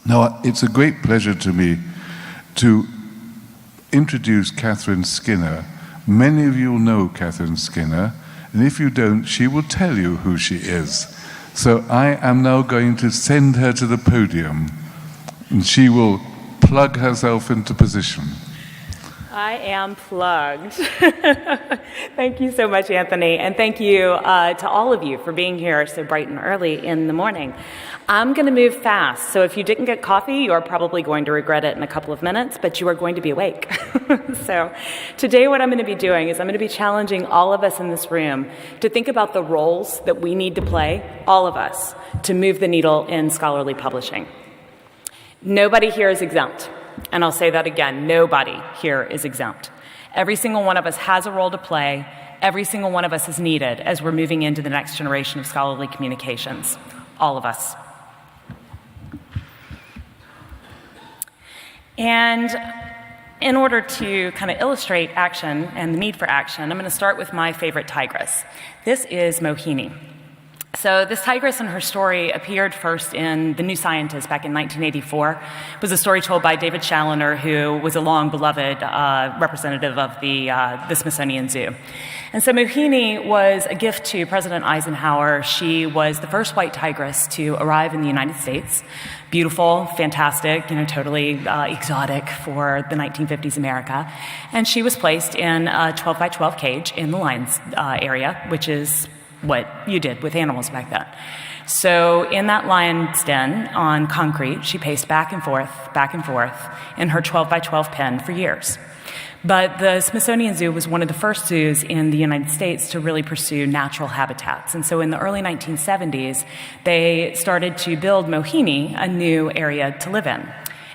Now, it's a great pleasure to me to introduce Katherine Skinner. Many of you know Katherine Skinner, and if you don't, she will tell you who she is. So I am now going to send her to the podium, and she will plug herself into position. I am plugged. Thank you so much, Anthony, and thank you to all of you for being here so bright and early in the morning. I'm going to move fast, so if you didn't get coffee, you are probably going to regret it in a couple of minutes, but you are going to be awake. So today what I'm going to be doing is I'm going to be challenging all of us in this room to think about the roles that we need to play, all of us, to move the needle in scholarly publishing. Nobody here is exempt. And I'll say that again, nobody here is exempt. Every single one of us has a role to play. Every single one of us is needed as we're moving into the next generation of scholarly communications. All of us. And in order to kind of illustrate action and the need for action, I'm going to start with my favorite tigress. This is Mohini. So this tigress and her story appeared first in The New Scientist back in 1984. It was a story told by David Challoner, who was a long-beloved representative of the Smithsonian Zoo. And so Mohini was a gift to President Eisenhower. She was the first white tigress to arrive in the United States. Beautiful, fantastic, totally exotic for the 1950s America. And she was placed in a 12 by 12 cage in the lions area, which is what you did with animals back then. So in that lion's den on concrete, she paced back and forth in her 12 by 12 pen for years. But the Smithsonian Zoo was one of the first zoos in the United States to really pursue natural habitats. And so in the early 1970s, they started to build Mohini, a new area to live in.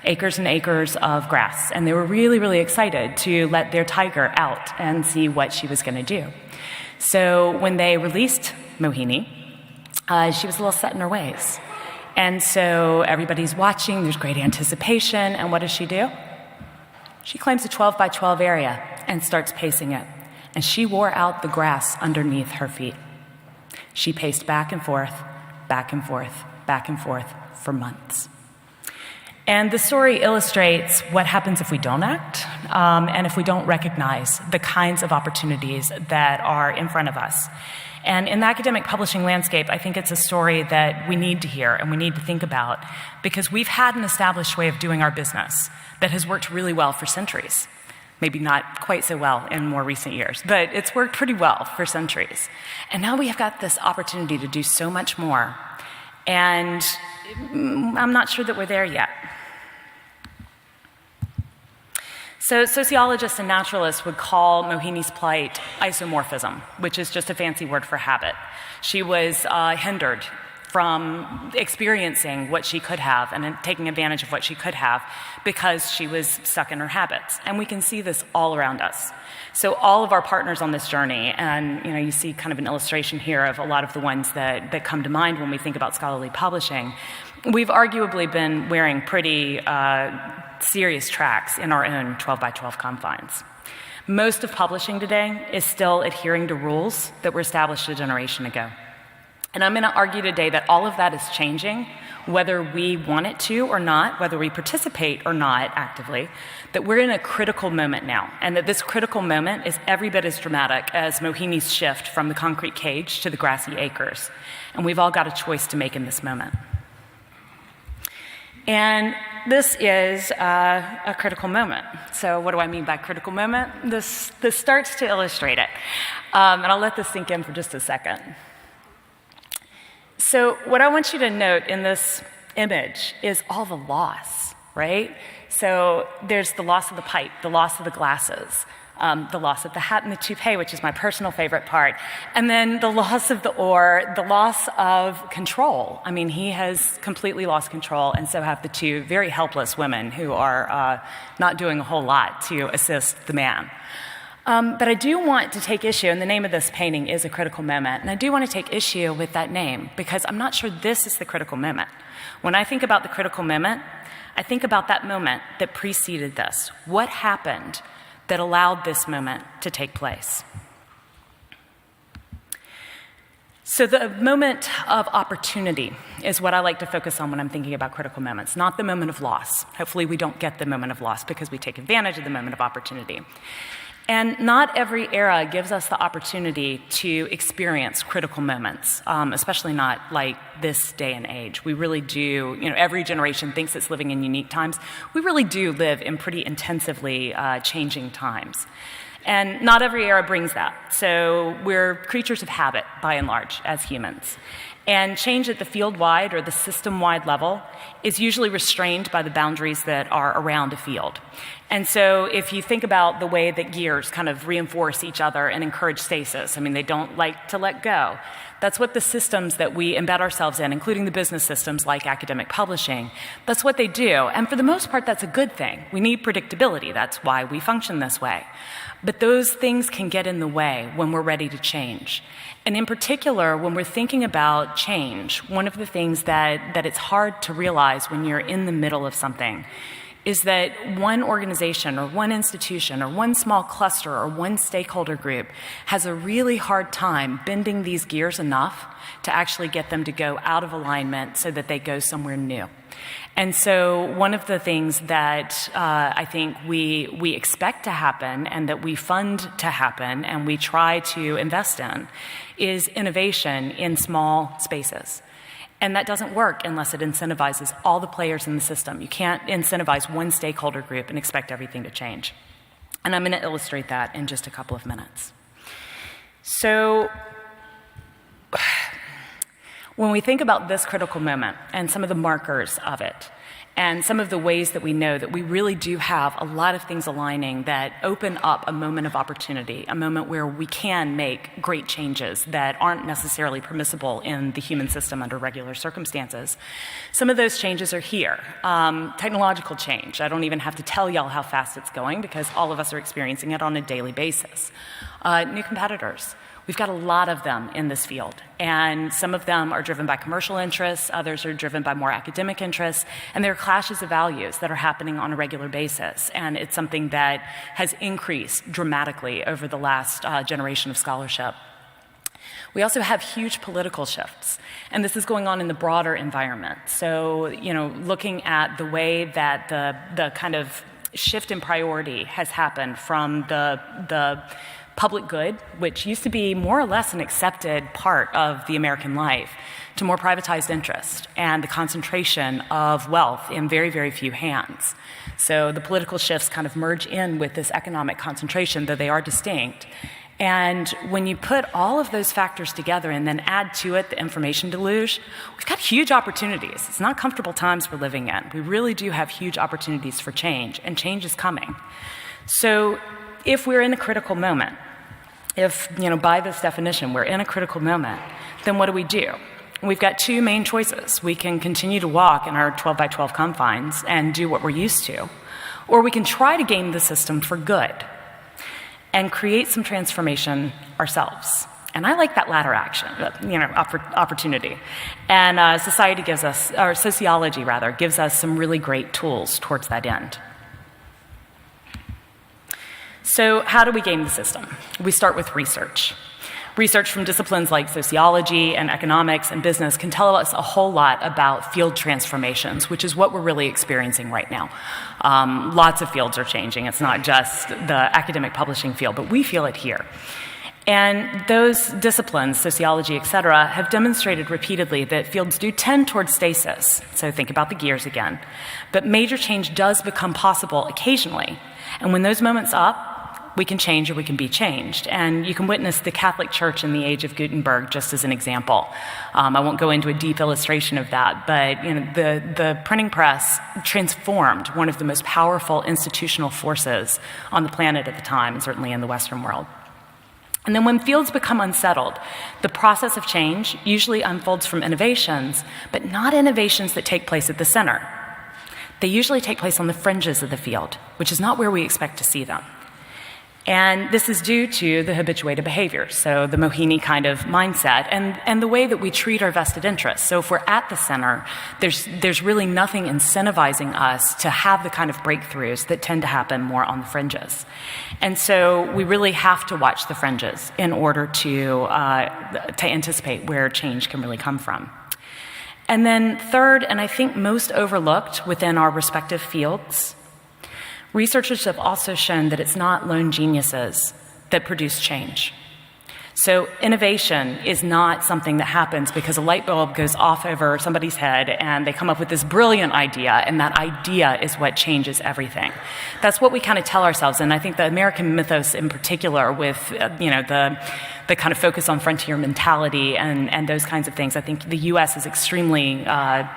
Acres and acres of grass. And they were really, really excited to let their tiger out and see what she was going to do. So when they released Mohini, she was a little set in her ways. And so everybody's watching, there's great anticipation, and what does she do? She claims a 12 by 12 area and starts pacing it. And she wore out the grass underneath her feet. She paced back and forth, back and forth, back and forth for months. And the story illustrates what happens if we don't act, and if we don't recognize the kinds of opportunities that are in front of us. And in the academic publishing landscape, I think it's a story that we need to hear and we need to think about, because we've had an established way of doing our business that has worked really well for centuries. Maybe not quite so well in more recent years, but it's worked pretty well for centuries. And now we have got this opportunity to do so much more. And I'm not sure that we're there yet. So sociologists and naturalists would call Mohini's plight isomorphism, which is just a fancy word for habit. She was hindered from experiencing what she could have and taking advantage of what she could have because she was stuck in her habits. And we can see this all around us. So all of our partners on this journey, and you see kind of an illustration here of a lot of the ones that come to mind when we think about scholarly publishing, we've arguably been wearing pretty serious tracks in our own 12 by 12 confines. Most of publishing today is still adhering to rules that were established a generation ago. And I'm going to argue today that all of that is changing, whether we want it to or not, whether we participate or not actively, that we're in a critical moment now, and that this critical moment is every bit as dramatic as Mohini's shift from the concrete cage to the grassy acres. And we've all got a choice to make in this moment. And this is a critical moment. So what do I mean by critical moment? This starts to illustrate it. And I'll let this sink in for just a second. So what I want you to note in this image is all the loss, right? So there's the loss of the pipe, the loss of the glasses, the loss of the hat and the toupee, which is my personal favorite part, and then the loss of the oar, the loss of control. I mean, he has completely lost control, and so have the two very helpless women who are not doing a whole lot to assist the man. But I do want to take issue, and the name of this painting is A Critical Moment, and I do want to take issue with that name, because I'm not sure this is the critical moment. When I think about the critical moment, I think about that moment that preceded this. What happened that allowed this moment to take place? So the moment of opportunity is what I like to focus on when I'm thinking about critical moments, not the moment of loss. Hopefully we don't get the moment of loss because we take advantage of the moment of opportunity. And not every era gives us the opportunity to experience critical moments, especially not like this day and age. We really do, every generation thinks it's living in unique times. We really do live in pretty intensively changing times. And not every era brings that. So we're creatures of habit, by and large, as humans. And change at the field-wide or the system-wide level is usually restrained by the boundaries that are around a field. And so if you think about the way that gears kind of reinforce each other and encourage stasis, they don't like to let go. That's what the systems that we embed ourselves in, including the business systems like academic publishing, that's what they do. And for the most part, that's a good thing. We need predictability. That's why we function this way. But those things can get in the way when we're ready to change. And in particular, when we're thinking about change, one of the things that it's hard to realize when you're in the middle of something is that one organization or one institution or one small cluster or one stakeholder group has a really hard time bending these gears enough to actually get them to go out of alignment so that they go somewhere new. And so one of the things that I think we expect to happen and that we fund to happen and we try to invest in is innovation in small spaces. And that doesn't work unless it incentivizes all the players in the system. You can't incentivize one stakeholder group and expect everything to change. And I'm going to illustrate that in just a couple of minutes. So when we think about this critical moment and some of the markers of it, and some of the ways that we know that we really do have a lot of things aligning that open up a moment of opportunity, a moment where we can make great changes that aren't necessarily permissible in the human system under regular circumstances. Some of those changes are here. Technological change. I don't even have to tell y'all how fast it's going because all of us are experiencing it on a daily basis. New competitors. We've got a lot of them in this field, and some of them are driven by commercial interests, others are driven by more academic interests, and there are clashes of values that are happening on a regular basis, and it's something that has increased dramatically over the last generation of scholarship. We also have huge political shifts, and this is going on in the broader environment. So, looking at the way that the kind of shift in priority has happened from the public good, which used to be more or less an accepted part of the American life, to more privatized interest and the concentration of wealth in very, very few hands. So the political shifts kind of merge in with this economic concentration, though they are distinct. And when you put all of those factors together and then add to it the information deluge, we've got huge opportunities. It's not comfortable times we're living in. We really do have huge opportunities for change, and change is coming. So if we're in a critical moment, if, by this definition, we're in a critical moment, then what do? We've got two main choices. We can continue to walk in our 12 by 12 confines and do what we're used to, or we can try to game the system for good and create some transformation ourselves. And I like that latter action, opportunity. And sociology gives us some really great tools towards that end. So how do we game the system? We start with research. Research from disciplines like sociology and economics and business can tell us a whole lot about field transformations, which is what we're really experiencing right now. Lots of fields are changing. It's not just the academic publishing field, but we feel it here. And those disciplines, sociology, et cetera, have demonstrated repeatedly that fields do tend towards stasis. So think about the gears again. But major change does become possible occasionally. And when those moments up, we can change or we can be changed. And you can witness the Catholic Church in the age of Gutenberg just as an example. I won't go into a deep illustration of that, but the printing press transformed one of the most powerful institutional forces on the planet at the time, and certainly in the Western world. And then when fields become unsettled, the process of change usually unfolds from innovations, but not innovations that take place at the center. They usually take place on the fringes of the field, which is not where we expect to see them. And this is due to the habituated behaviors, so the Mohini kind of mindset, and the way that we treat our vested interests. So if we're at the center, there's really nothing incentivizing us to have the kind of breakthroughs that tend to happen more on the fringes. And so we really have to watch the fringes in order to anticipate where change can really come from. And then third, and I think most overlooked within our respective fields, researchers have also shown that it's not lone geniuses that produce change. So innovation is not something that happens because a light bulb goes off over somebody's head and they come up with this brilliant idea, and that idea is what changes everything. That's what we kind of tell ourselves, and I think the American mythos in particular with the kind of focus on frontier mentality and those kinds of things. I think the U.S. is extremely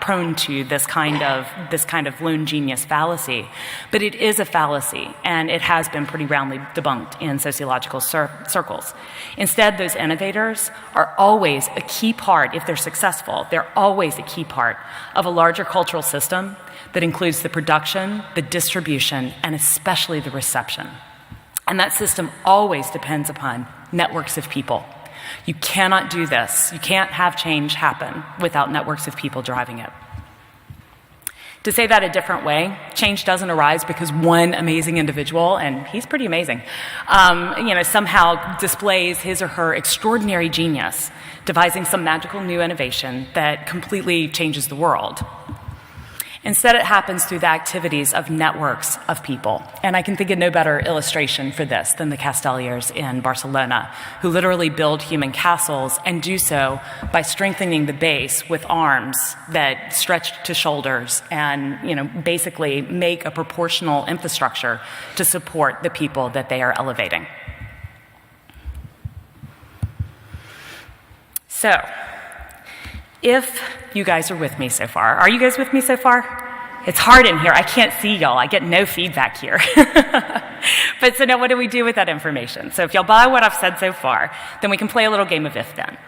prone to this kind of lone genius fallacy, but it is a fallacy, and it has been pretty roundly debunked in sociological circles. Instead, those innovators are always a key part, if they're successful, they're always a key part of a larger cultural system that includes the production, the distribution, and especially the reception. And that system always depends upon networks of people. You cannot do this. You can't have change happen without networks of people driving it. To say that a different way, change doesn't arise because one amazing individual, and he's pretty amazing, somehow displays his or her extraordinary genius, devising some magical new innovation that completely changes the world. Instead, it happens through the activities of networks of people. And I can think of no better illustration for this than the Castellers in Barcelona, who literally build human castles and do so by strengthening the base with arms that stretch to shoulders and, basically make a proportional infrastructure to support the people that they are elevating. So, if you guys are with me so far, are you guys with me so far? It's hard in here. I can't see y'all. I get no feedback here. But so now what do we do with that information? So if y'all buy what I've said so far, then we can play a little game of if-then.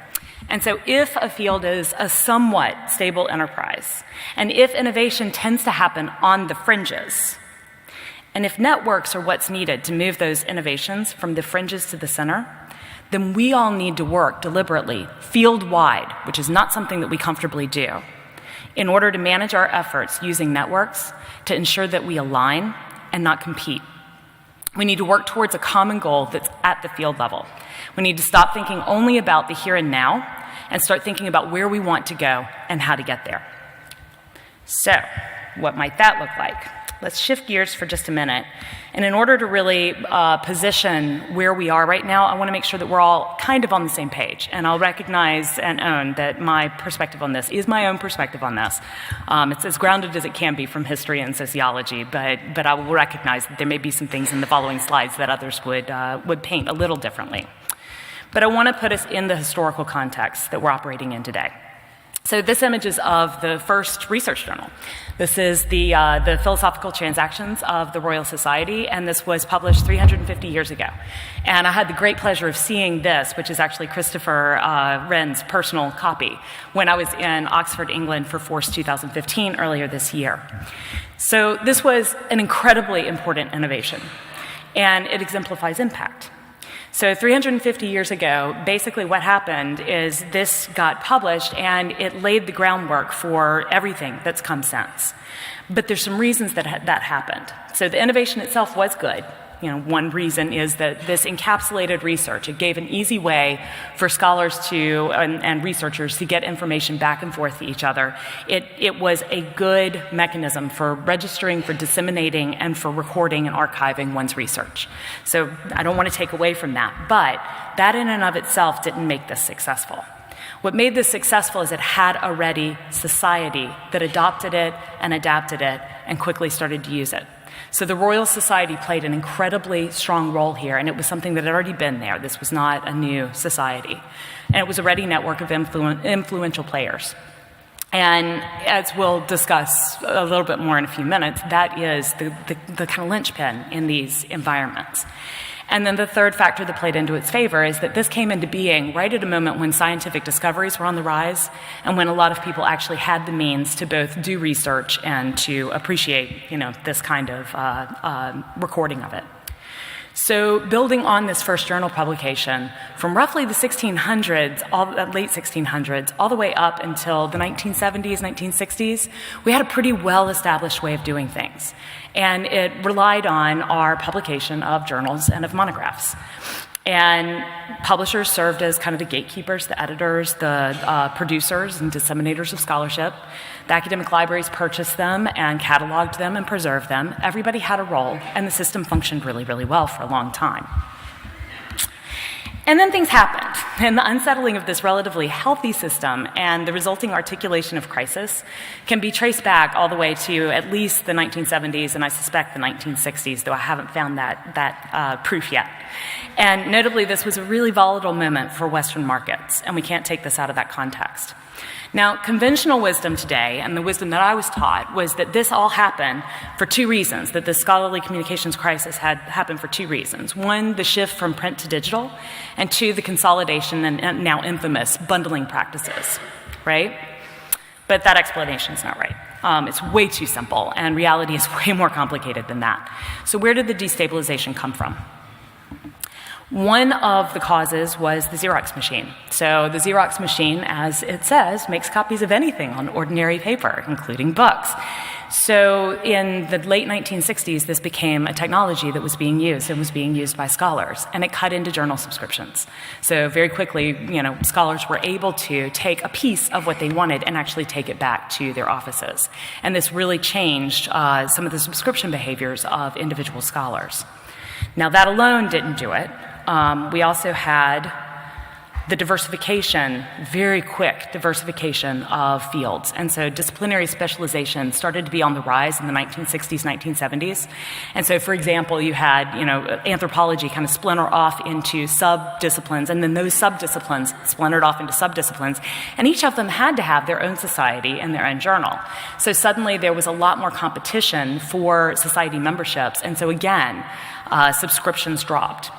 And so if a field is a somewhat stable enterprise, and if innovation tends to happen on the fringes, and if networks are what's needed to move those innovations from the fringes to the center, then we all need to work deliberately, field-wide, which is not something that we comfortably do, in order to manage our efforts using networks to ensure that we align and not compete. We need to work towards a common goal that's at the field level. We need to stop thinking only about the here and now and start thinking about where we want to go and how to get there. So, what might that look like? Let's shift gears for just a minute. And in order to really position where we are right now, I want to make sure that we're all kind of on the same page. And I'll recognize and own that my perspective on this is my own perspective on this. It's as grounded as it can be from history and sociology, but I will recognize that there may be some things in the following slides that others would paint a little differently. But I want to put us in the historical context that we're operating in today. So this image is of the first research journal. This is the Philosophical Transactions of the Royal Society, and this was published 350 years ago. And I had the great pleasure of seeing this, which is actually Christopher Wren's personal copy, when I was in Oxford, England for Force 2015 earlier this year. So this was an incredibly important innovation, and it exemplifies impact. So 350 years ago, basically what happened is this got published and it laid the groundwork for everything that's come since. But there's some reasons that happened. So the innovation itself was good. One reason is that this encapsulated research. It gave an easy way for scholars and researchers to get information back and forth to each other. It was a good mechanism for registering, for disseminating, and for recording and archiving one's research. So I don't want to take away from that, but that in and of itself didn't make this successful. What made this successful is it had a ready society that adopted it and adapted it and quickly started to use it. So the Royal Society played an incredibly strong role here, and it was something that had already been there. This was not a new society. And it was a ready network of influential players. And as we'll discuss a little bit more in a few minutes, that is the kind of linchpin in these environments. And then the third factor that played into its favor is that this came into being right at a moment when scientific discoveries were on the rise and when a lot of people actually had the means to both do research and to appreciate, this kind of recording of it. So building on this first journal publication, from roughly the 1600s, late 1600s, all the way up until the 1970s, 1960s, we had a pretty well-established way of doing things. And it relied on our publication of journals and of monographs. And publishers served as kind of the gatekeepers, the editors, the producers and disseminators of scholarship. The academic libraries purchased them and cataloged them and preserved them. Everybody had a role, and the system functioned really, really well for a long time. And then things happened, and the unsettling of this relatively healthy system and the resulting articulation of crisis can be traced back all the way to at least the 1970s, and I suspect the 1960s, though I haven't found that proof yet. And notably, this was a really volatile moment for Western markets, and we can't take this out of that context. Now, conventional wisdom today, and the wisdom that I was taught, was that this all happened for two reasons, that the scholarly communications crisis had happened for two reasons. One, the shift from print to digital, and two, the consolidation and now infamous bundling practices, right? But that explanation is not right. It's way too simple, and reality is way more complicated than that. So where did the destabilization come from? One of the causes was the Xerox machine. So the Xerox machine, as it says, makes copies of anything on ordinary paper, including books. So in the late 1960s, this became a technology that was being used and was being used by scholars, and it cut into journal subscriptions. So very quickly, scholars were able to take a piece of what they wanted and actually take it back to their offices. And this really changed some of the subscription behaviors of individual scholars. Now, that alone didn't do it. We also had the diversification, very quick diversification of fields. And so disciplinary specialization started to be on the rise in the 1960s, 1970s. And so, for example, you had, anthropology kind of splinter off into sub-disciplines, and then those sub-disciplines splintered off into sub-disciplines, and each of them had to have their own society and their own journal. So suddenly there was a lot more competition for society memberships, and so again, subscriptions dropped.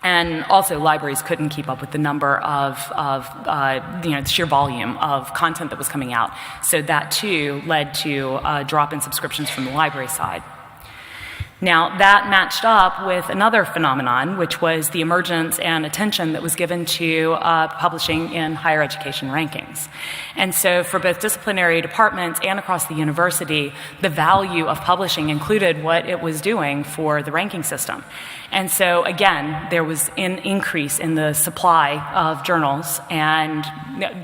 And also, libraries couldn't keep up with the number of the sheer volume of content that was coming out. So that, too, led to a drop in subscriptions from the library side. Now, that matched up with another phenomenon, which was the emergence and attention that was given to publishing in higher education rankings. And so for both disciplinary departments and across the university, the value of publishing included what it was doing for the ranking system. And so, again, there was an increase in the supply of journals and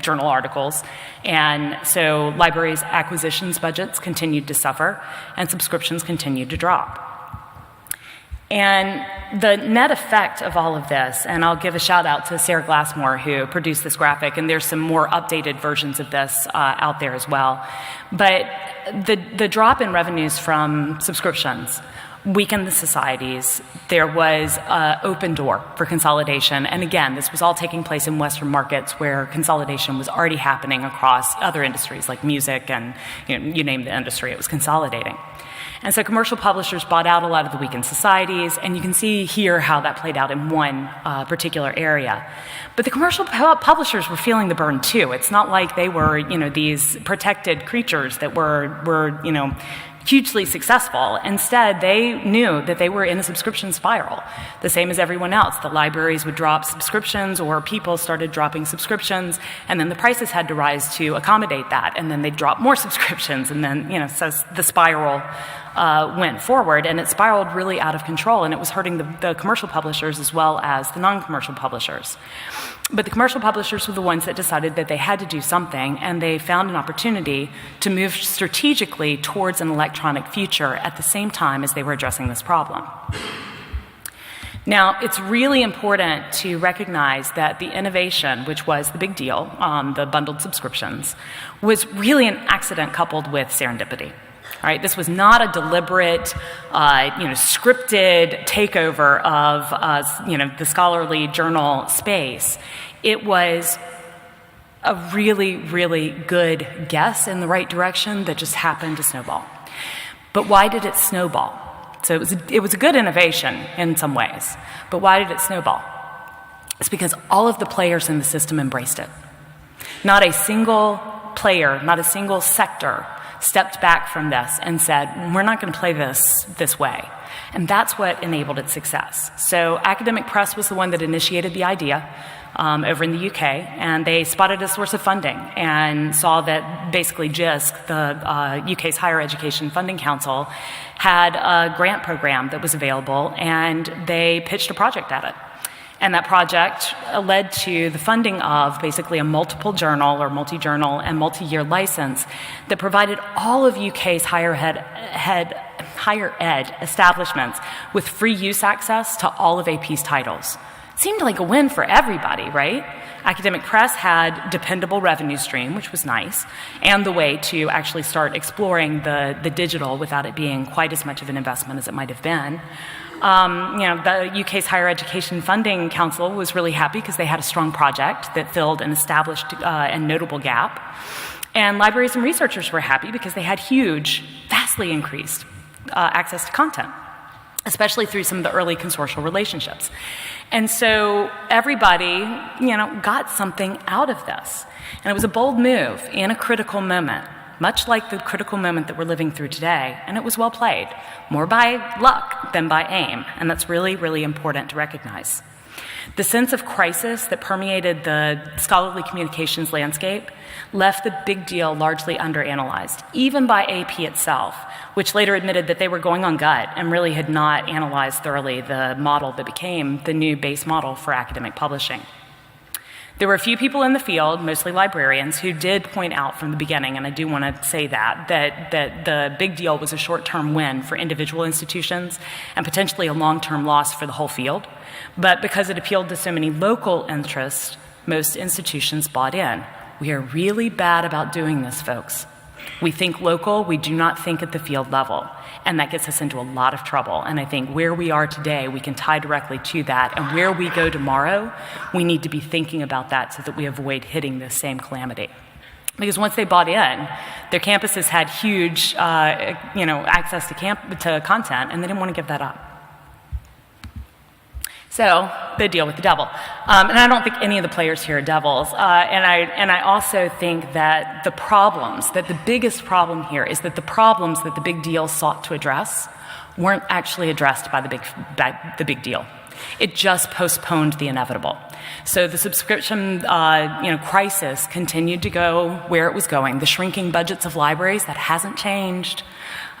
journal articles. And so libraries' acquisitions budgets continued to suffer, and subscriptions continued to drop. And the net effect of all of this, and I'll give a shout out to Sarah Glassmore, who produced this graphic, and there's some more updated versions of this out there as well. But the drop in revenues from subscriptions weakened the societies. There was an open door for consolidation. And again, this was all taking place in Western markets where consolidation was already happening across other industries like music and you name the industry, it was consolidating. And so commercial publishers bought out a lot of the weakened societies, and you can see here how that played out in one particular area. But the commercial publishers were feeling the burn too. It's not like they were, these protected creatures that were hugely successful. Instead, they knew that they were in a subscription spiral, the same as everyone else. The libraries would drop subscriptions, or people started dropping subscriptions, and then the prices had to rise to accommodate that, and then they'd drop more subscriptions, and then, so the spiral went forward, and it spiraled really out of control, and it was hurting the commercial publishers as well as the non-commercial publishers. But the commercial publishers were the ones that decided that they had to do something, and they found an opportunity to move strategically towards an electronic future at the same time as they were addressing this problem. Now, it's really important to recognize that the innovation, which was the big deal, the bundled subscriptions, was really an accident coupled with serendipity. All right, this was not a deliberate, scripted takeover of, the scholarly journal space. It was a really, really good guess in the right direction that just happened to snowball. But why did it snowball? So it was a good innovation in some ways, but why did it snowball? It's because all of the players in the system embraced it. Not a single player, not a single sector stepped back from this and said, we're not going to play this way. And that's what enabled its success. So Academic Press was the one that initiated the idea over in the UK, and they spotted a source of funding and saw that basically JISC, the UK's Higher Education Funding Council, had a grant program that was available, and they pitched a project at it. And that project led to the funding of basically a multiple journal or multi-journal and multi-year license that provided all of UK's higher ed establishments with free use access to all of AP's titles. Seemed like a win for everybody, right? Academic Press had dependable revenue stream, which was nice, and the way to actually start exploring the digital without it being quite as much of an investment as it might have been. The UK's Higher Education Funding Council was really happy because they had a strong project that filled an established and notable gap. And libraries and researchers were happy because they had huge, vastly increased access to content, especially through some of the early consortial relationships. And so everybody, got something out of this. And it was a bold move in a critical moment, much like the critical moment that we're living through today, and it was well played, more by luck than by aim, and that's really, really important to recognize. The sense of crisis that permeated the scholarly communications landscape left the big deal largely underanalyzed, even by AP itself, which later admitted that they were going on gut and really had not analyzed thoroughly the model that became the new base model for academic publishing. There were a few people in the field, mostly librarians, who did point out from the beginning, and I do want to say that the big deal was a short-term win for individual institutions and potentially a long-term loss for the whole field. But because it appealed to so many local interests, most institutions bought in. We are really bad about doing this, folks. We think local, we do not think at the field level. And that gets us into a lot of trouble. And I think where we are today, we can tie directly to that. And where we go tomorrow, we need to be thinking about that so that we avoid hitting this same calamity. Because once they bought in, their campuses had huge access to content, and they didn't want to give that up. So they deal with the devil. And I don't think any of the players here are devils. And I also think that the biggest problem here is that the problems that the big deal sought to address weren't actually addressed by the big deal. It just postponed the inevitable. So the subscription crisis continued to go where it was going. The shrinking budgets of libraries, that hasn't changed.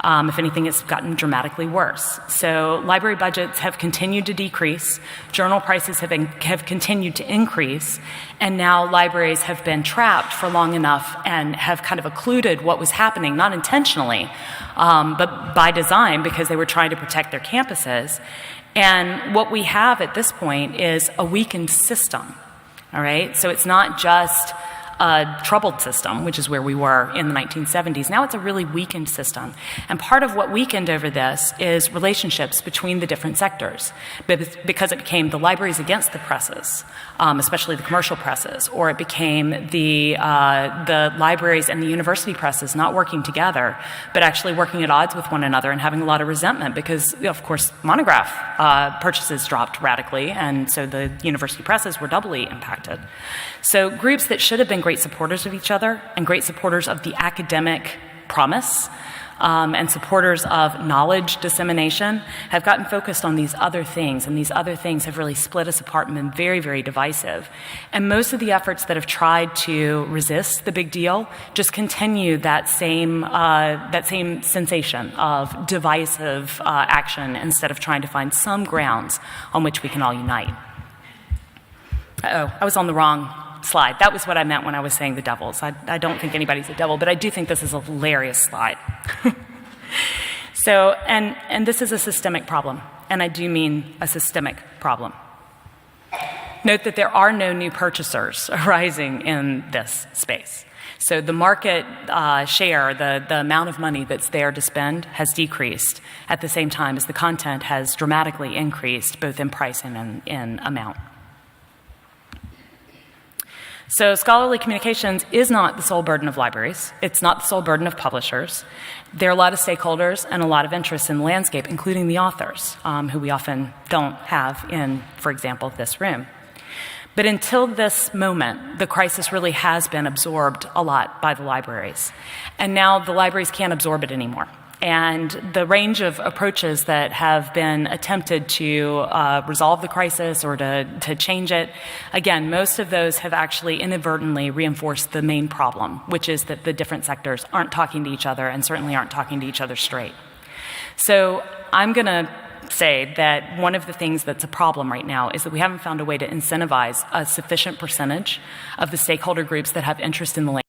If anything, it's gotten dramatically worse. So library budgets have continued to decrease, journal prices have continued to increase, and now libraries have been trapped for long enough and have kind of occluded what was happening, not intentionally, but by design, because they were trying to protect their campuses. And what we have at this point is a weakened system, all right? So it's not just a troubled system, which is where we were in the 1970s. Now it's a really weakened system. And part of what weakened over this is relationships between the different sectors, because it became the libraries against the presses, especially the commercial presses, or it became the libraries and the university presses not working together, but actually working at odds with one another and having a lot of resentment because, of course, monograph purchases dropped radically, and so the university presses were doubly impacted. So groups that should have been great supporters of each other and great supporters of the academic promise and supporters of knowledge dissemination have gotten focused on these other things, and these other things have really split us apart and been very, very divisive. And most of the efforts that have tried to resist the big deal just continue that same sensation of divisive action instead of trying to find some grounds on which we can all unite. I was on the wrong slide. That was what I meant when I was saying the devils. I don't think anybody's a devil, but I do think this is a hilarious slide. So, and this is a systemic problem, and I do mean a systemic problem. Note that there are no new purchasers arising in this space. So the market share, the amount of money that's there to spend, has decreased at the same time as the content has dramatically increased, both in price and in amount. So scholarly communications is not the sole burden of libraries. It's not the sole burden of publishers. There are a lot of stakeholders and a lot of interests in the landscape, including the authors, who we often don't have in, for example, this room. But until this moment, the crisis really has been absorbed a lot by the libraries. And now the libraries can't absorb it anymore. And the range of approaches that have been attempted to resolve the crisis or to change it, again, most of those have actually inadvertently reinforced the main problem, which is that the different sectors aren't talking to each other and certainly aren't talking to each other straight. So I'm going to say that one of the things that's a problem right now is that we haven't found a way to incentivize a sufficient percentage of the stakeholder groups that have interest in the language.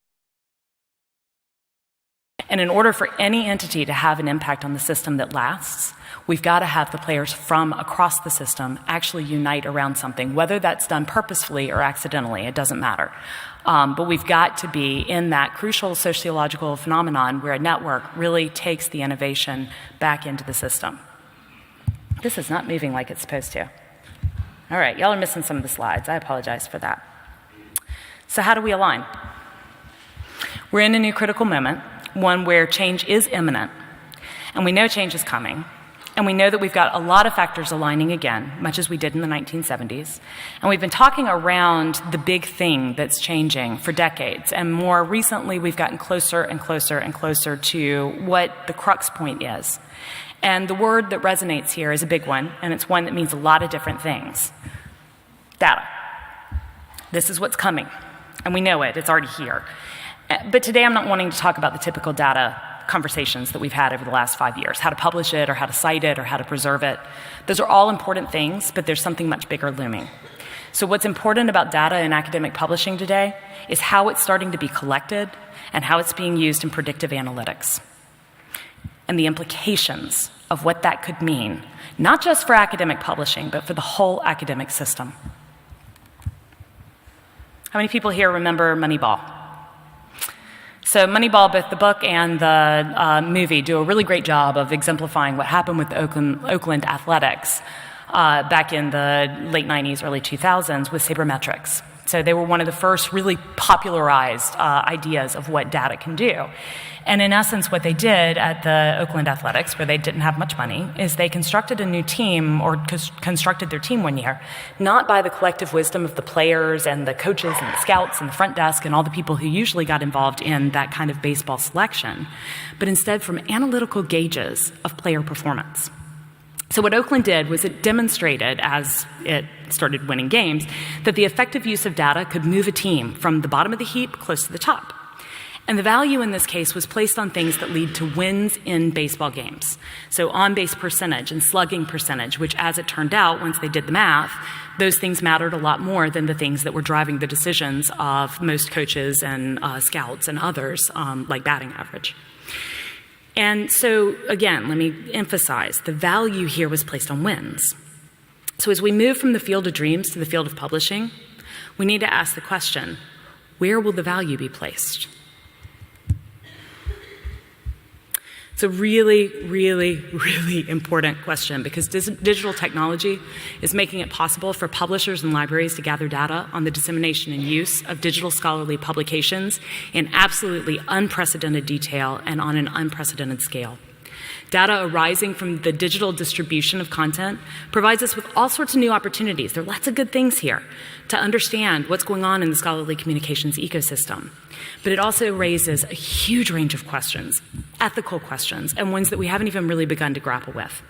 And in order for any entity to have an impact on the system that lasts, we've got to have the players from across the system actually unite around something, whether that's done purposefully or accidentally, it doesn't matter. But we've got to be in that crucial sociological phenomenon where a network really takes the innovation back into the system. This is not moving like it's supposed to. All right, y'all are missing some of the slides. I apologize for that. So how do we align? We're in a new critical moment, one where change is imminent, and we know change is coming, and we know that we've got a lot of factors aligning again, much as we did in the 1970s, and we've been talking around the big thing that's changing for decades, and more recently we've gotten closer and closer and closer to what the crux point is. And the word that resonates here is a big one, and it's one that means a lot of different things. Data. This is what's coming, and we know it, it's already here. But today I'm not wanting to talk about the typical data conversations that we've had over the last 5 years, how to publish it or how to cite it or how to preserve it. Those are all important things, but there's something much bigger looming. So what's important about data in academic publishing today is how it's starting to be collected and how it's being used in predictive analytics and the implications of what that could mean, not just for academic publishing, but for the whole academic system. How many people here remember Moneyball? So Moneyball, both the book and the movie, do a really great job of exemplifying what happened with the Oakland Athletics back in the late 90s, early 2000s with sabermetrics. So they were one of the first really popularized ideas of what data can do. And in essence, what they did at the Oakland Athletics, where they didn't have much money, is they constructed a new team, or constructed their team one year, not by the collective wisdom of the players and the coaches and the scouts and the front desk and all the people who usually got involved in that kind of baseball selection, but instead from analytical gauges of player performance. So what Oakland did was it demonstrated, as it started winning games, that the effective use of data could move a team from the bottom of the heap close to the top. And the value in this case was placed on things that lead to wins in baseball games. So on-base percentage and slugging percentage, which as it turned out, once they did the math, those things mattered a lot more than the things that were driving the decisions of most coaches and scouts and others, like batting average. And so, again, let me emphasize, the value here was placed on wins. So as we move from the field of dreams to the field of publishing, we need to ask the question, where will the value be placed? It's a really, really, really important question because digital technology is making it possible for publishers and libraries to gather data on the dissemination and use of digital scholarly publications in absolutely unprecedented detail and on an unprecedented scale. Data arising from the digital distribution of content provides us with all sorts of new opportunities. There are lots of good things here to understand what's going on in the scholarly communications ecosystem. But it also raises a huge range of questions, ethical questions, and ones that we haven't even really begun to grapple with.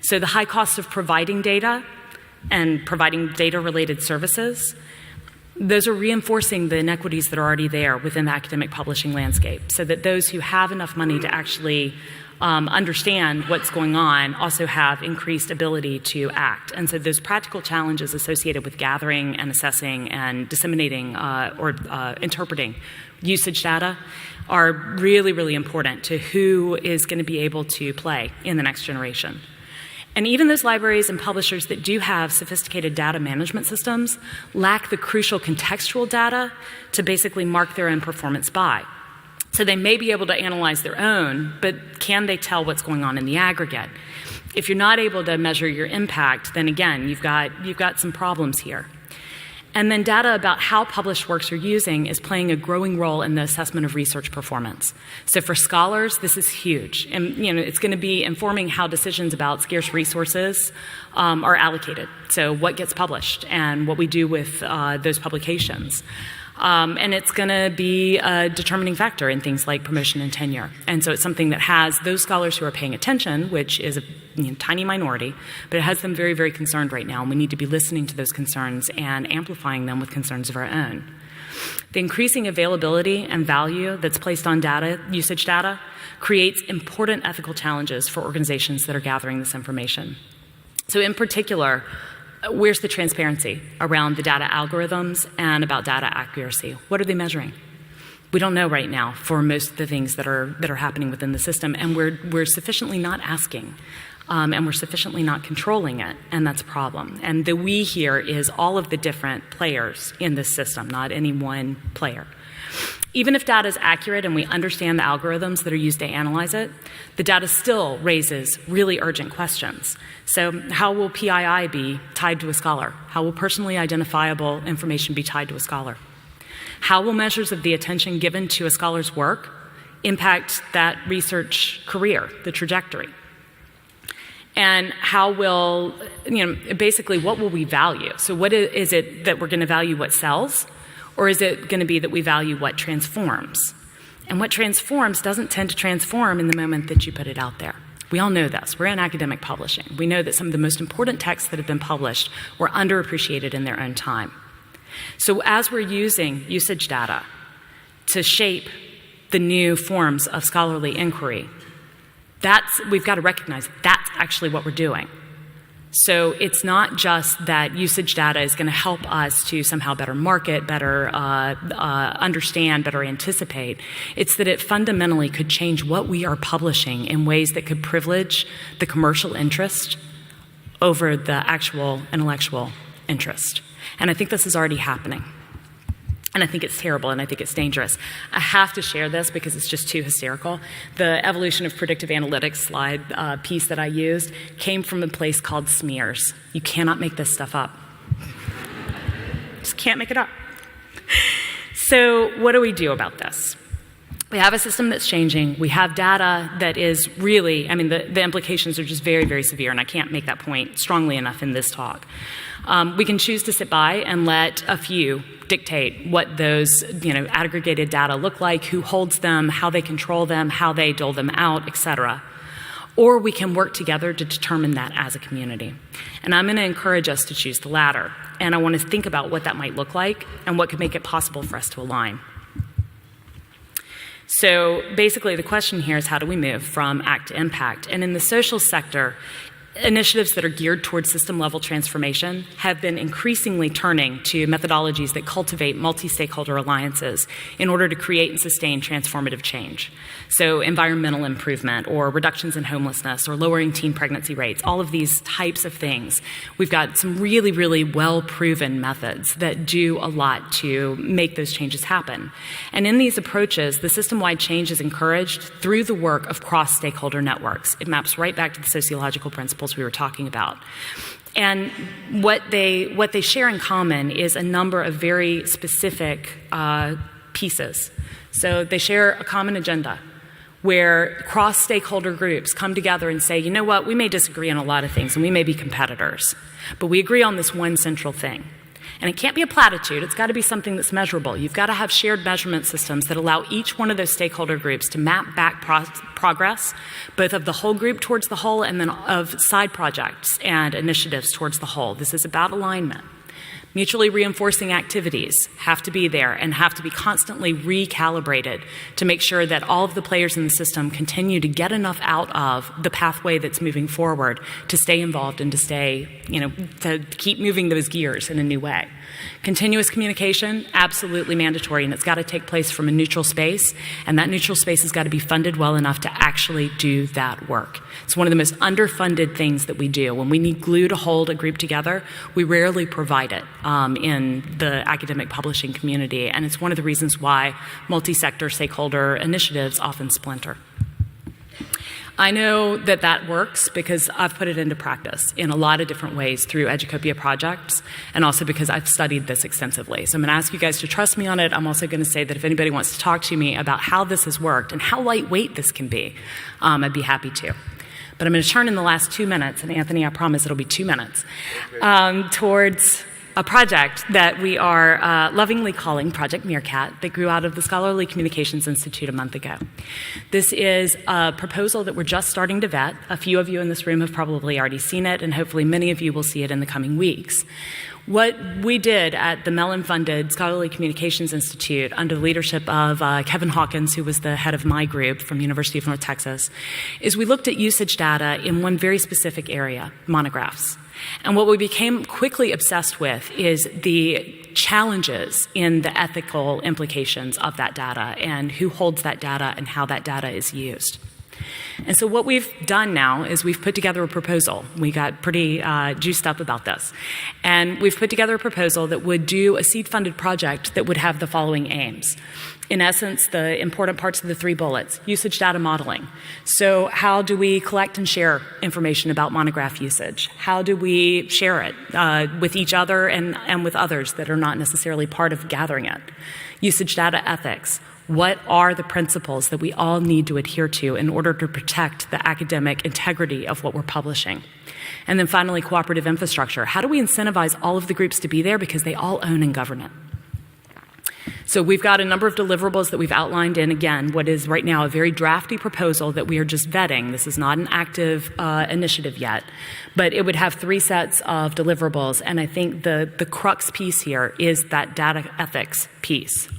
So the high cost of providing data and providing data-related services, those are reinforcing the inequities that are already there within the academic publishing landscape, so that those who have enough money to actually understand what's going on also have increased ability to act. And so those practical challenges associated with gathering and assessing and disseminating or interpreting usage data are really, really important to who is going to be able to play in the next generation. And even those libraries and publishers that do have sophisticated data management systems lack the crucial contextual data to basically mark their own performance by. So they may be able to analyze their own, but can they tell what's going on in the aggregate? If you're not able to measure your impact, then again, you've got some problems here. And then data about how published works are using is playing a growing role in the assessment of research performance. So for scholars, this is huge. And it's going to be informing how decisions about scarce resources are allocated. So what gets published and what we do with those publications. And it's going to be a determining factor in things like promotion and tenure. And so it's something that has those scholars who are paying attention, which is a tiny minority, but it has them very, very concerned right now. And we need to be listening to those concerns and amplifying them with concerns of our own. The increasing availability and value that's placed on data, usage data, creates important ethical challenges for organizations that are gathering this information. So in particular, where's the transparency around the data algorithms and about data accuracy? What are they measuring? We don't know right now for most of the things that are happening within the system, and we're sufficiently not asking, and we're sufficiently not controlling it, and that's a problem. And the we here is all of the different players in this system, not any one player. Even if data is accurate and we understand the algorithms that are used to analyze it, the data still raises really urgent questions. So how will PII be tied to a scholar? How will personally identifiable information be tied to a scholar? How will measures of the attention given to a scholar's work impact that research career, the trajectory? And how will, basically what will we value? So what is it that we're going to value what sells? Or is it going to be that we value what transforms? And what transforms doesn't tend to transform in the moment that you put it out there. We all know this. We're in academic publishing. We know that some of the most important texts that have been published were underappreciated in their own time. So as we're using usage data to shape the new forms of scholarly inquiry, we've got to recognize that's actually what we're doing. So it's not just that usage data is going to help us to somehow better market, better understand, better anticipate. It's that it fundamentally could change what we are publishing in ways that could privilege the commercial interest over the actual intellectual interest. And I think this is already happening. And I think it's terrible, and I think it's dangerous. I have to share this because it's just too hysterical. The evolution of predictive analytics slide piece that I used came from a place called smears. You cannot make this stuff up. Just can't make it up. So what do we do about this? We have a system that's changing. We have data that is really, the implications are just very, very severe, and I can't make that point strongly enough in this talk. We can choose to sit by and let a few dictate what those aggregated data look like, who holds them, how they control them, how they dole them out, etc. Or we can work together to determine that as a community. And I'm going to encourage us to choose the latter. And I want to think about what that might look like and what could make it possible for us to align. So basically the question here is, how do we move from act to impact? And in the social sector, initiatives that are geared towards system-level transformation have been increasingly turning to methodologies that cultivate multi-stakeholder alliances in order to create and sustain transformative change. So environmental improvement, or reductions in homelessness, or lowering teen pregnancy rates, all of these types of things. We've got some really, really well-proven methods that do a lot to make those changes happen. And in these approaches, the system-wide change is encouraged through the work of cross-stakeholder networks. It maps right back to the sociological principles we were talking about. And what they share in common is a number of very specific pieces. So they share a common agenda where cross-stakeholder groups come together and say, you know what, we may disagree on a lot of things and we may be competitors, but we agree on this one central thing. And it can't be a platitude. It's got to be something that's measurable. You've got to have shared measurement systems that allow each one of those stakeholder groups to map back progress, both of the whole group towards the whole and then of side projects and initiatives towards the whole. This is about alignment. Mutually reinforcing activities have to be there and have to be constantly recalibrated to make sure that all of the players in the system continue to get enough out of the pathway that's moving forward to stay involved and to stay, to keep moving those gears in a new way. Continuous communication, absolutely mandatory, and it's got to take place from a neutral space, and that neutral space has got to be funded well enough to actually do that work. It's one of the most underfunded things that we do. When we need glue to hold a group together, we rarely provide it in the academic publishing community, and it's one of the reasons why multi-sector stakeholder initiatives often splinter. I know that that works because I've put it into practice in a lot of different ways through Educopia projects, and also because I've studied this extensively. So I'm going to ask you guys to trust me on it. I'm also going to say that if anybody wants to talk to me about how this has worked and how lightweight this can be, I'd be happy to. But I'm going to turn in the last 2 minutes, and Anthony, I promise it'll be 2 minutes, towards a project that we are lovingly calling Project Meerkat that grew out of the Scholarly Communications Institute a month ago. This is a proposal that we're just starting to vet. A few of you in this room have probably already seen it, and hopefully many of you will see it in the coming weeks. What we did at the Mellon-funded Scholarly Communications Institute under the leadership of Kevin Hawkins, who was the head of my group from University of North Texas, is we looked at usage data in one very specific area, monographs. And what we became quickly obsessed with is the challenges in the ethical implications of that data and who holds that data and how that data is used. And so what we've done now is we've put together a proposal. We got pretty juiced up about this. And we've put together a proposal that would do a seed-funded project that would have the following aims. In essence, the important parts of the 3 bullets: usage data modeling. So how do we collect and share information about monograph usage? How do we share it with each other and with others that are not necessarily part of gathering it? Usage data ethics. What are the principles that we all need to adhere to in order to protect the academic integrity of what we're publishing? And then finally, cooperative infrastructure. How do we incentivize all of the groups to be there because they all own and govern it? So we've got a number of deliverables that we've outlined in, again, what is right now a very drafty proposal that we are just vetting. This is not an active initiative yet, but it would have 3 sets of deliverables, and I think the crux piece here is that data ethics piece.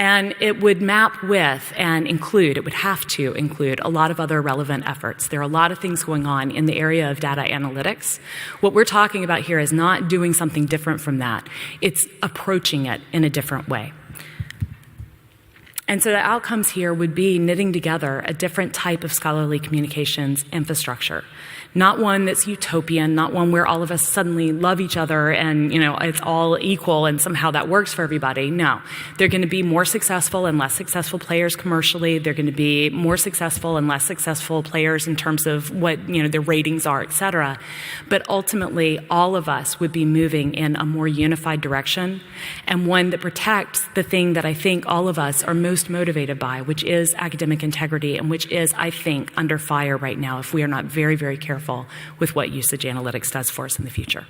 And it would map with and include, it would have to include a lot of other relevant efforts. There are a lot of things going on in the area of data analytics. What we're talking about here is not doing something different from that. It's approaching it in a different way. And so the outcomes here would be knitting together a different type of scholarly communications infrastructure. Not one that's utopian, not one where all of us suddenly love each other and, it's all equal and somehow that works for everybody. No. They're going to be more successful and less successful players commercially. They're going to be more successful and less successful players in terms of what, their ratings are, et cetera. But ultimately, all of us would be moving in a more unified direction, and one that protects the thing that I think all of us are most motivated by, which is academic integrity, and which is, I think, under fire right now if we are not very, very careful with what usage analytics does for us in the future.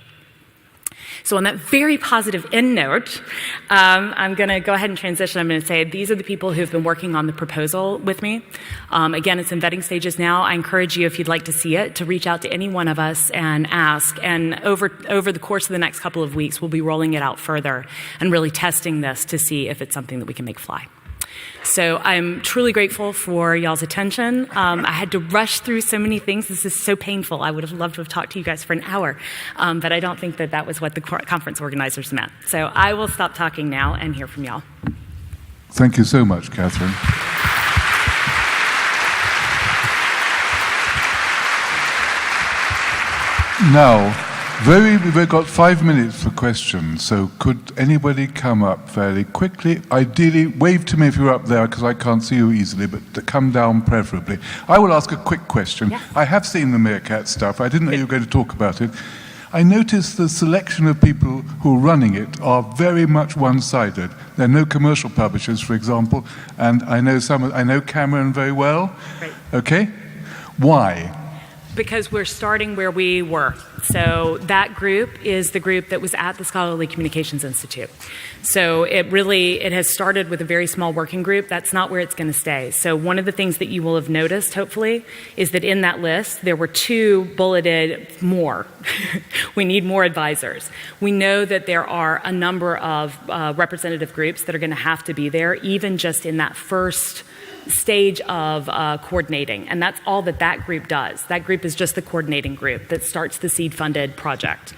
So on that very positive end note, I'm going to go ahead and transition. I'm going to say these are the people who have been working on the proposal with me. Again, it's in vetting stages now. I encourage you, if you'd like to see it, to reach out to any one of us and ask. And over the course of the next couple of weeks, we'll be rolling it out further and really testing this to see if it's something that we can make fly. So I'm truly grateful for y'all's attention. I had to rush through so many things. This is so painful. I would have loved to have talked to you guys for an hour, but I don't think that was what the conference organizers meant. So I will stop talking now and hear from y'all. Thank you so much, Katherine. Now, we've got 5 minutes for questions, so could anybody come up fairly quickly? Ideally, wave to me if you're up there, because I can't see you easily, but to come down preferably. I will ask a quick question. Yes. I have seen the Meerkat stuff. I didn't know you were going to talk about it. I noticed the selection of people who are running it are very much one-sided. There are no commercial publishers, for example, and I know Cameron very well. Right. Okay? Why? Because we're starting where we were. So that group is the group that was at the Scholarly Communications Institute. So it has started with a very small working group. That's not where it's going to stay. So one of the things that you will have noticed, hopefully, is that in that list, there were 2 bulleted more. We need more advisors. We know that there are a number of representative groups that are going to have to be there, even just in that first stage of coordinating, and that's all that group does. That group is just the coordinating group that starts the seed-funded project.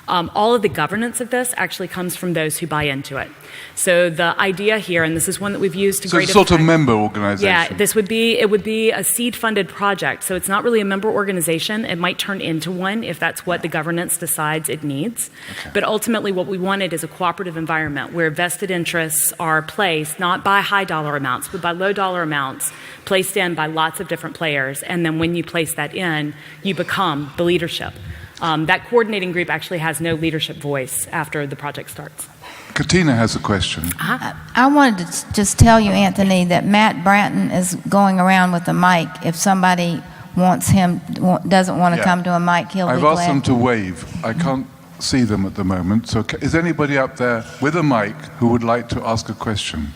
All of the governance of this actually comes from those who buy into it. So the idea here, and this is one that we've used to great effect. So it's sort of member organization. Yeah, it would be a seed-funded project. So it's not really a member organization. It might turn into one if that's what the governance decides it needs. Okay. But ultimately what we wanted is a cooperative environment where vested interests are placed not by high dollar amounts, but by low dollar amounts amounts placed in by lots of different players, and then when you place that in, you become the leadership. That coordinating group actually has no leadership voice after the project starts. Katina has a question. I wanted to just tell you, Anthony, that Matt Branton is going around with a mic. If somebody doesn't want to come to a mic, he'll be glad. I've asked them to wave. I can't see them at the moment. So is anybody up there with a mic who would like to ask a question?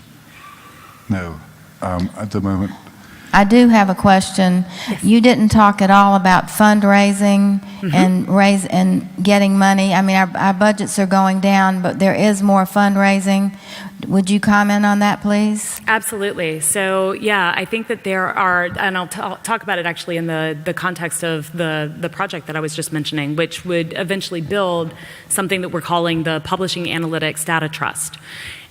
No, at the moment. I do have a question. Yes. You didn't talk at all about fundraising and getting money. I mean, our budgets are going down, but there is more fundraising. Would you comment on that, please? Absolutely. So, yeah, I think that there are, and I'll talk about it actually in the context of the project that I was just mentioning, which would eventually build something that we're calling the Publishing Analytics Data Trust.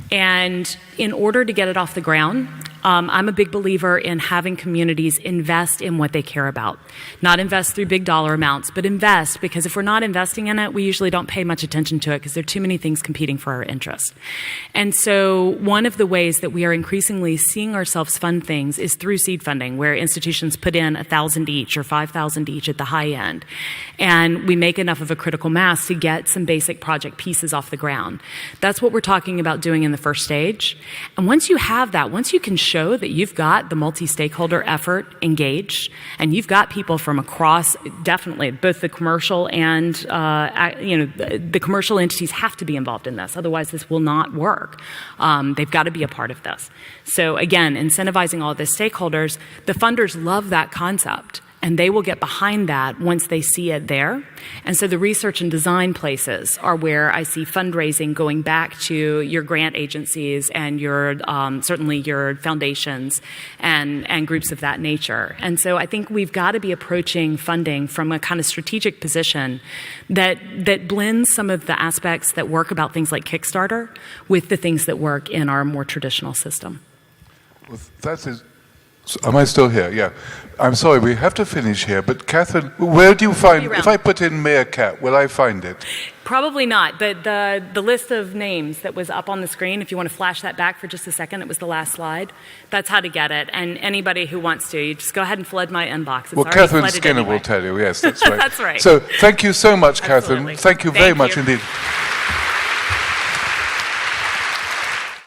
And in order to get it off the ground, I'm a big believer in having communities invest in what they care about. Not invest through big dollar amounts, but invest, because if we're not investing in it, we usually don't pay much attention to it because there are too many things competing for our interest. And so one of the ways that we are increasingly seeing ourselves fund things is through seed funding, where institutions put in 1,000 each or 5,000 each at the high end. And we make enough of a critical mass to get some basic project pieces off the ground. That's what we're talking about doing in the first stage. And once you have that, once you can show that you've got the multi-stakeholder effort engaged, and you've got people from across, definitely, both the commercial and, the commercial entities have to be involved in this. Otherwise, this will not work. They've got to be a part of this. So again, incentivizing all the stakeholders, the funders love that concept. And they will get behind that once they see it there. And so the research and design places are where I see fundraising going back to your grant agencies and your certainly your foundations and groups of that nature. And so I think we've got to be approaching funding from a kind of strategic position that blends some of the aspects that work about things like Kickstarter with the things that work in our more traditional system. Well, that is. Am I still here? Yeah. I'm sorry, we have to finish here. But Katherine, where do you find, if I put in Meerkat, will I find it? Probably not. The list of names that was up on the screen, if you want to flash that back for just a second, it was the last slide. That's how to get it. And anybody who wants to, you just go ahead and flood my inbox. It's well, Katherine Skinner anyway. will tell you. Yes, that's right. That's right. So thank you so much, Absolutely. Katherine. Thank you very much indeed.